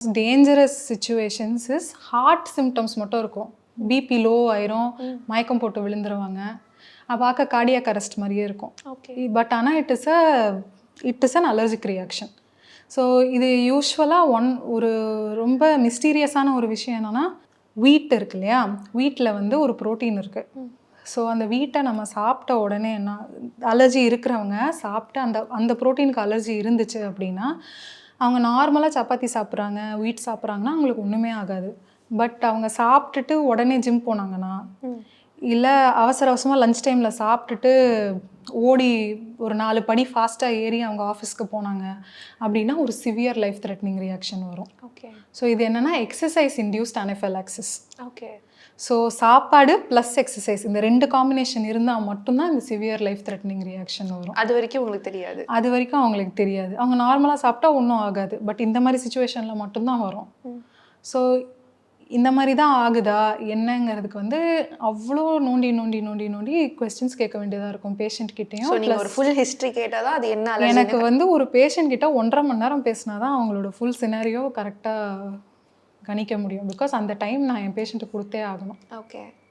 Dangerous situations is heart symptoms மட்டும் இருக்கும். BP low ஆயிரும், மயக்கம் போட்டு விழுந்துருவாங்க, பார்க்க கார்டியாக் அரெஸ்ட் மாதிரியே இருக்கும். பட் ஆனால் it is an allergic reaction. So இது யூஸ்வலாக ஒரு ரொம்ப மிஸ்டீரியஸான ஒரு விஷயம் என்னென்னா, வீட் இருக்கு இல்லையா, வீட்டில் வந்து ஒரு ப்ரோட்டீன் இருக்குது. ஸோ அந்த வீட்டை நம்ம சாப்பிட்ட உடனே என்ன, அலர்ஜி இருக்கிறவங்க சாப்பிட்டு அந்த ப்ரோட்டீனுக்கு அலர்ஜி இருந்துச்சு அப்படின்னா, அவங்க நார்மலாக சப்பாத்தி சாப்பிட்றாங்க, வீட் சாப்பிட்றாங்கன்னா அவங்களுக்கு ஒன்றுமே ஆகாது. பட் அவங்க சாப்பிட்டுட்டு உடனே ஜிம் போனாங்கன்னா, இல்லை அவசர அவசரமாக லஞ்ச் டைமில் சாப்பிட்டுட்டு ஓடி ஒரு 4 படி ஃபாஸ்ட்டாக ஏறி அவங்க ஆஃபீஸ்க்கு போனாங்க அப்படின்னா ஒரு சிவியர் லைஃப் த்ரெட்னிங் ரியாக்ஷன் வரும். ஸோ இது என்னென்னா எக்ஸசைஸ் இன்டியூஸ்ட் அனஃபைலாக்சிஸ். ஸோ சாப்பாடு ப்ளஸ் எக்ஸசைஸ் இந்த 2 காம்பினேஷன் இருந்தால் மட்டும்தான் இந்த சிவியர் லைஃப் த்ரெட்னிங் ரியாக்ஷன் வரும். அது வரைக்கும் உங்களுக்கு தெரியாது? அது வரைக்கும் அவங்களுக்கு தெரியாது. அவங்க நார்மலாக சாப்பிட்டா ஒன்றும் ஆகாது. பட் இந்த மாதிரி சுச்சுவேஷனில் மட்டும்தான் வரும். ஸோ இந்த மாதிரி தான் ஆகுதா என்னங்கிறதுக்கு வந்து அவ்வளோ நோண்டி கொஸ்டின்ஸ் கேட்க வேண்டியதாக இருக்கும் பேஷண்ட் கிட்டேயும். ஒரு ஃபுல் ஹிஸ்ட்ரி கேட்டால் தான் அது என்ன. எனக்கு வந்து ஒரு பேஷண்ட் கிட்ட 1.5 மணி நேரம் பேசினா தான் அவங்களோட ஃபுல் சினாரியோ கரெக்டாக கணிக்க முடியும். பிகாஸ் அந்த டைம் நான் என் பேஷண்ட்டுக்கு கொடுத்தே ஆகணும். ஓகே.